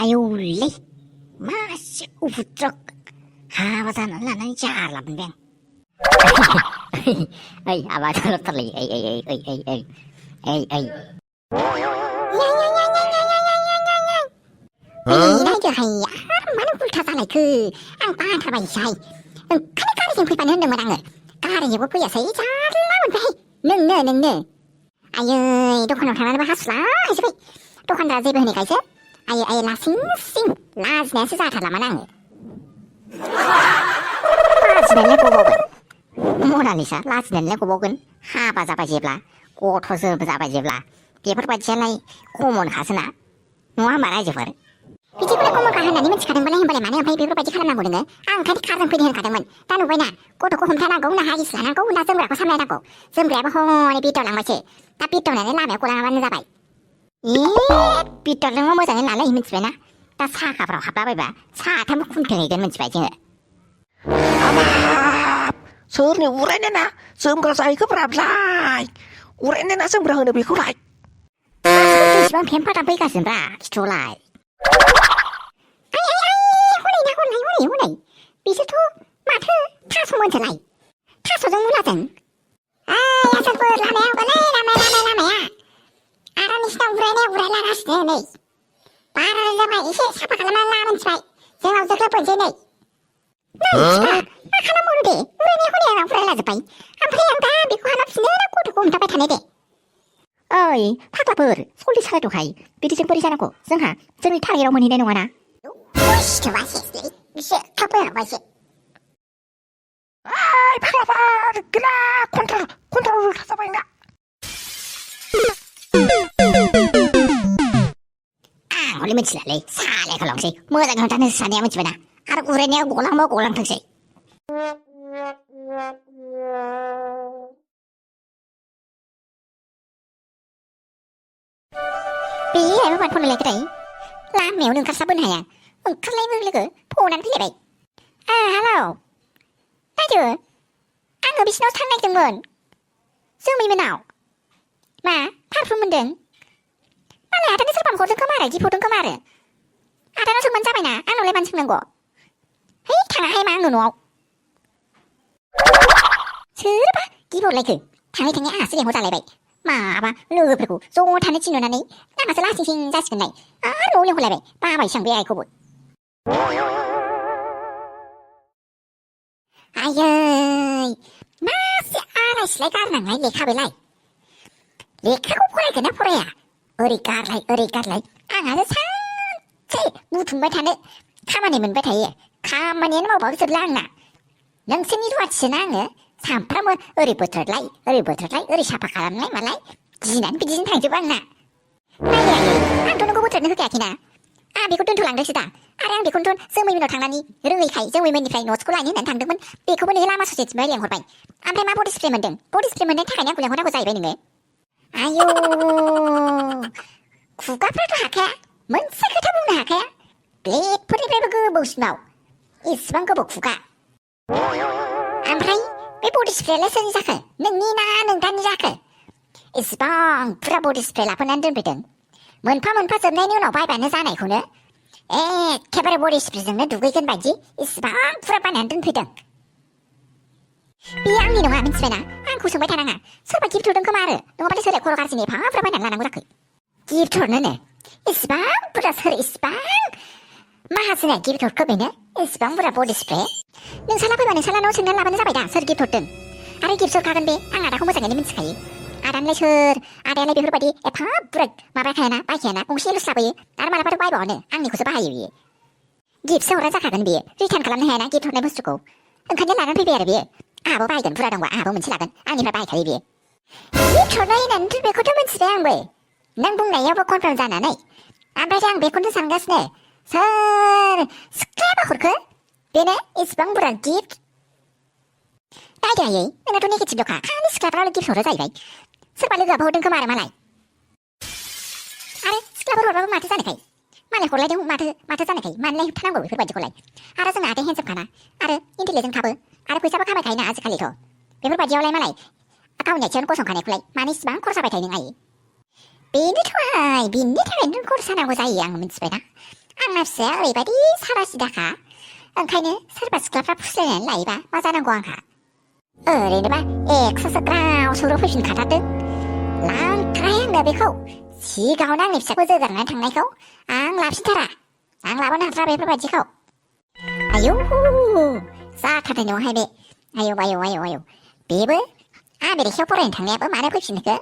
आयौलै मासे उफुद्रक हाबा जानानै लानानै जालामोन बे आं ओइ हाबा जालांथारलै ओइ नायदोहाय मानो उल्था जालायखो आं बाथारबायसैहाय ओंखायनो गारिजों फैफानो होनदोंमोन आङो गारिजोंबो फैयासै जारला मोनबाय नोंनो आयै दखानाव थांनानैबो हासुलाहैजोब्बाय दखानदारा जेबो होनैखायसो आयै लासिं लाजिनायासो जाथारलामोन आङो लाजिनायलाय गबावगोन मनालिसा लाजिनायलाय गबावगोन हाबा जाबाय जेब्ला गथ' जोनोम जाबाय जेब्ला बेफोरबायदियालाय कमनखासोना नङा होमबा रायजोफोर बिदिखौलाय कमनखा होननानै मिथिखादोंबालाय होनबालाय मानो ओमफ्राय बेफोरबायदि खालामनांगौ नोङो आं ओंखायनो कारजों फैनो होनखादोंमोन दा नुबायना गथ'खौ हमथानांगौ ना हागिस लानांगौ ना जोमग्राखौ सामलायनांगौ जोमग्रायाबो हनै बिरदावलांबायसो दा बिरदावनानै लामायाव गलाङाबानो जाबाय बिरदावलांबा मोजाङै नालाय मिथिबायना दा साखाफ्राव हाबलाबायबा साथामबो खुन्थेहैगोन मिथिबाय जोङो सोरनि उरायनायना जोमग्रा जाहैखोब्रालाय उरायनायना जोमग्रा होनो बेखौलाय बेसेबां फेम्फा दामफैगासिनोब्रा खिथ'लाय हनै बिसोरथ' माथो थास'मोनसोलाय थास'जों मुलाजों आसोलफोर लामायाव गोलै लामाया आरो नोंसिना उरायलागासिनो नै बारा जाबाय एसे साफा खालामनानै ला मोनथिबाय जोंनाव जोख्लोबफैनोसै नै मा खालामबावनो दे उरायनाया आंना उरायलाजोब्बाय ओमफ्राय आं दा बेखौ हालाफिनो ना गथ'खौ हमथाबाय थानो दे ओइ फाग्लाफोर सल्लिस सारायद'खाय बिदिजों बोरै जानांगौ जोंहा जोंनि टारगेटआव मोनहैनाय नङाना फाग्लाफोर गैला कन्ट्रल उल्था जाबाय ना आं हले मिथिलालै सालायखौ लांसै मोजां हमथानो सानैया मिथिबायना आरो उरायनायाव गलांथोंसै बे आइबो मानो फन लायखोथाय लामायावनो ओंखारस्लाबबोनो हाया ओंखारलाय लोगो फनानो फैलायबाय हेलौ दायदो आङो बिसिनाव थांनो नागिरदोंमोन जोमैमोनाव मा पारफुम मोनदों मालाय आदानो सोरबा हरदों खोमा आरो गिफ्ट हरदों खोमा आरो आदानाव सोंबानो जाबायना आंनावलाय मानो सोंनांगौ है थाङाहाय मा आङो न'आव सोरबा गिफ्ट हरलायखो थाङै आंहासो लेंहर जालायबाय माबा लोगोफोरखौ ज' थानो थिनहरनानै लामासो लासिं जासिगोनलाय आरो न'आव लेंहरलायबाय बाबायसो आं बे आइखौबो आयै मासे आलायसिलाय गारनांनाय लेखा बेलाय लेखाखौ फरायगोन ना फराया ओरै गारलाय आंहासो सानसे बुथुमबाय थानो खामानि मोनबाय थायो खामानियानो मावबाबो जोबला आंना नोंसोरनि रुवाथिसोना आङो सामफ्रामबो ओरै बोथ्रोदलाय ओरै साफा खालामलाय मालाय गिनानै बिदिनो थांजोबो आंना नायलाय आंथ' नोंखौ बोथ्रोदनो होखायाखैना आं बेखौ दोनथ'लांदोंसो दा आरो आं बेखौनोथ' जोमैमोनाव थांनानै रोङैखाय जोमैमोननिफ्राय नट्सखौ लायनो होननानै थांदोंमोन बेखौबो नोङो लामा ससेथिंफ्राय लेंहरबाय ओमफ्राय मा बडि स्प्रे मोनदों बडि स्प्रे मोननायनि थाखायनो आंखौ लेंहरनांगौ जाहैबाय नोङो आयौ खुगाफ्राथ' हाखाया मोनसे खोथा बुंनो हाखाया ब्लेडफोरनिफ्रायबो गोबौसिनाव इसिबां गोबौ खुगा ओमफ्राय बे बडि स्प्रेयालाय सोरनि जाखो नोंनि ना नोंदानि जाखो इसिबां बुरजा बडि स्प्रे लाफैनानै दोनफैदों मोनफा जोबनायनि उनाव बायबानो जानायखौनो एखेबारे बडि स्प्रेजोंनो दुगैगोन बायदि इसिबां बुरजा बायनानै दोनफैदों बे आंनि नङा मिथिबायना आंखौ सोंबाय थानाङा सोरबा गिफ्ट हरदों खोमा आरो नङाबालाय सोरलाय खर' गाज्रिनि एफा बुरजा बायनानै लानांगौ जाखो गिफ्ट हरनोनो इसिबां बुरजा सोर इसिबां माहाजोना गिफ्ट हरखो बेनो इसिबां बुरजा बडि स्प्रे नोंसाला फैबा नोंसालानाव सोंनानै लाबानो जाबाय दा सोर गिफ्ट हरदों आरो गिफ्ट हरखागोन बे आं आदाखौ मोजाङैनो मिथिखायो आदानिलाय सोर आदायालाय बेफोरबायदि एफा बुरजा माबाखायाना बायखायाना गंसेल'सो लाबोयो आरो मालाबाथ' बायबावानो आंनिखौसो बाहायो बियो गिफ्टसो हरा जाखागोन बियो रिटार्न खालामनो हायाना गिफ्ट हरनाय बुस्थुखौ ओंखायनो लानानै फैबाय आरो बियो आहाबो बायगोन बुरजा दंबा आहाबो मोनसे लागोन आंनिफ्राय बायखायो बियो गिफ्ट हरनाय होननानैथ' बेखौथ' मिथिबाय आंबो नों बुंनायावबो कनफार्म जानानै ओमफ्राय आं बेखौनो सानगासिनो सोर सिख्लायाबा हरखो बेनो इसिबां बुरजा गिफ्ट नायदो आयै नोंनाथ' नेगेटिभ दखा खालि सिख्लाफ्राल' गिफ्ट हरो जाहैबाय सोरबा लोगोआबो हरदों खोमा आरो मालाय आरो सिख्लाफोर हरबाबो माथो जानायखाय मालाय हरलायदों माथो जानायखाय मानोलाय होबथानांगौ बेफोरबायदिखौलाय आरो जोंना आदै हेन्डसामखाना आरो इन्टेलिजेन्टखाबो आरो फैसाबो खामायखायोना आजिखालिथ' बेफोरबायदियावलाय मालाय गावनि आथिङावनो गसंखानायखौलाय मानो इसिबां खरसा जाबाय थायो नों आयै बेनोथ' बेनि थाखायनो खरसा नांगौ जायो आं मिथिबायना आंना फिसाया ओरैबायदि सारासिदाखा ओंखायनो सोरबा सिख्लाफ्रा फुस्लायनानै लायोबा मा जानांगौ आंहा ओरैनोबा 100सो ग्राव सौरो फैफिनखाथारदों लांथाराहाय आंनो बेखौ सिगाङावनो आंनि फिसाखौ जोगारनानै थांनायखौ आं लाफिनथारा आं लाबोनो हाथारा बेफोरबायदिखौ आयौ जाथारदों न'हाय बे आयौ बेबो आमेरिकायाव फरायनो थांनायाबो मानो फैफिनखो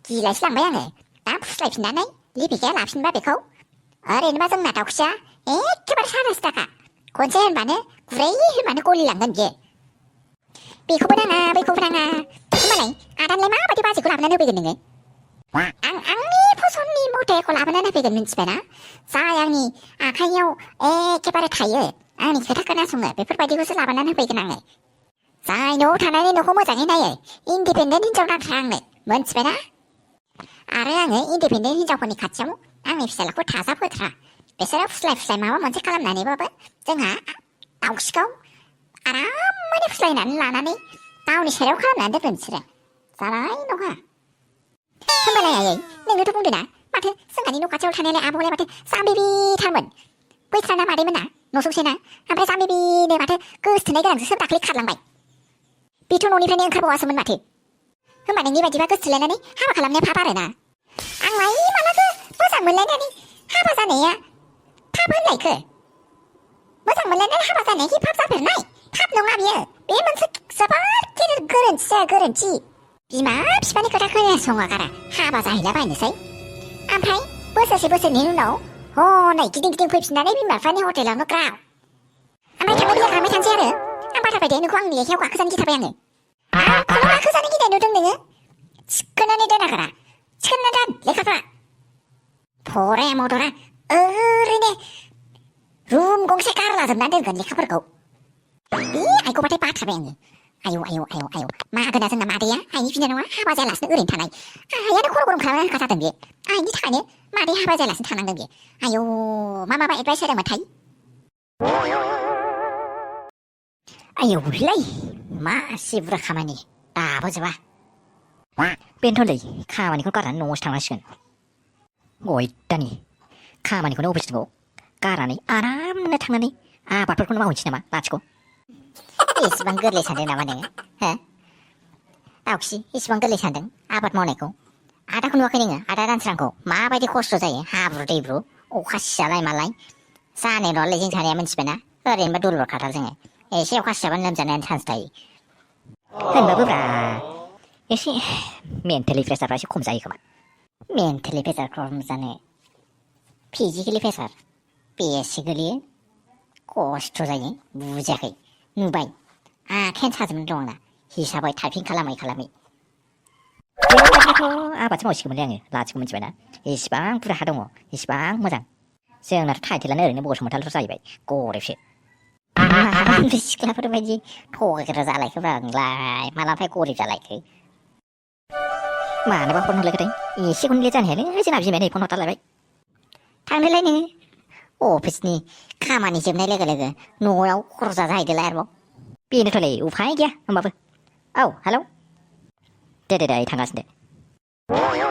गिलायसो लांबाय आङो दा फुस्लायफिननानै लिपिकाया लाफिनबा बेखौ ओरैनोबा जोंना दाउखिया एखेबारे सारासो थाखा खनसे होनबानो गुरै होनबानो गलिलांगोन बियो बेखौबो नाङा बैखौबो नाङा होमबालाय आदानलाय माबायदि बाजैखौ लाबोनानै होफैगोन नोङो आं आंनि फसननि मथेखौ लाबोनानै होफैगोन मिन्थिबायना जाय आंनि आखाइयाव एखेबारे थायो आंनि खोथा खोनासङो बेफोरबायदिखौसो लाबोनानै होफैगोन आङो जाय न'आव थानानै न'खौ मोजाङै नायो इन्डिपेन्डेन्ट हिन्जाव नांथारा आंनो मोनथिबायना आरो आङो इन्डिपेन्डेन्ट हिन्जावफोरनि खाथियाव आंनि फिसालाखौ थाजाब होथारा बिसोरो फुस्लाय माबा मोनसे खालामनानैबाबो जोंहा दाउखिखौ आरामै फुस्लायनानै लानानै गावनि सायाव खालामनानै दोनगोन बिसोरो जानाय नङा होमबालाय आयै नोंनोथ' बुंदो ना माथो जोंहानि न' खाथियाव थानायलाय आब'लाय माथो जाम्बिबिथारमोन बैस्राना मादैमोन ना न'सुंसेना ओमफ्राय जाम्बिबिनो माथो गोसथोनाय गोनांसो सोर दाख्लै खारलांबाय बेथ' न'निफ्रायनो ओंखारबावासोमोन माथो होमबा नोंनि बायदिबा गोसथोलायनानै हाबा खालामनाया फाब आरोना आंलाय मालाथो मोजां मोनलायनानै हाबा जानाया फाब होनलायखो मोजां मोनलायनानै हाबा जानाया फाब जाफेरनाय फाब नङा बियो बे मोनसे जोबोद गिदिर गोरोन्थि बिमा बिफानि खोथा खोनासङा गारा हाबा जाहैलाबायनोसै ओमफ्राय बोसोरसेनि उनाव हनै गिदिं फैफिननानै बिमा बिफानि हटेलावनो ग्राव ओमफ्राय थांबाय थानोसै आरो आं बाथारबाय दे नोंखौ आंनि लेखायाव गाखोजानो गिथारबाय आङो आंखौल' गाखोजानो गिनाय नुदों नोङो थिखोनानै दोनागारा थिखोनानै दोन लेखाफ्रा फराया मदरा ओरैनो रुम गंसे गारलाजोबनानै दोनगोन लेखाफोरखौ बे आइखौबाथाय बाथारबाय आङो आयौ मागोना जोंना मादैया आइनि बिनानावा हाबा जायालासिनो ओरैनो थानाय आइयानो खर' गरम खालामनानै होखाथारदों बे आइनि थाखायनो मादै हाबा जायालासिनो थानांदों बे आयौ मा एडभाइस होदोंमोनथाय आयौलै मा बुरजा खामानि दाबो जोबा बेनोथ'लै खामानिखौ गारनानै न'आवसो थांनांसिगोन गयदानि खामानिखौनो अफिसखौ गारनानै आरामनो थांनानै आबादफोरखौनो मावहैनोसै नामा लाथिख' एसेबां गोरलै सानदों नामा नोङो हो दाउखि एसेबां गोरलै सानदों आबाद मावनायखौ आदाखौ नुवाखै नोङो आदा दानस्रांखौ माबायदि खस्थ' जायो हाब्रु दैब्रु अखा सिजालाय मालाय जानाय नङालै जों सानैया मिन्थिबायना ओरैनोबा दुरबल खाथार जोङो एसे अखा सिजाबानो लोमजानायनि चान्स थायो होनबाबो ब्रा एसे मेन्टेलि प्रेसारफ्रा एसे खम जायो खोमा मेन्टेलि प्रेसार खम जानो फिजिकेलि प्रेसार बेसे गोलैयो खस्थ' जायो बुजियाखै नुबाय आखायानो साजोबनानै दं आंना हिसाबै टाइपिं खालामै आबादसो मावसिगौमोनलै आङो लाथिख' मिन्थिबायना इसिबां बुरजा हा दङ इसिबां मोजां जोंनाथ' टाइटेलानो ओरैनो बसुमतारिल' जाहैबाय गरिबसो बे सिख्लाफोरबायदि थगायग्रा जालायखोब्रा आंलाय मालानिफ्राय गरिब जालायखो मानोबा फन हरलायखोथाय एसेखौनो लेट जानो हायालै जोंना बिमाया नै फन हरथारलायबाय थांदोलाय नोङो अफिसनि खामानि जोबनाय लोगो न'आव खरजा जाहैदोलाय आरोबाव बेनोथ'लै उफाय गैया होमबाबो औ हेलौ दे थांगासिनो दे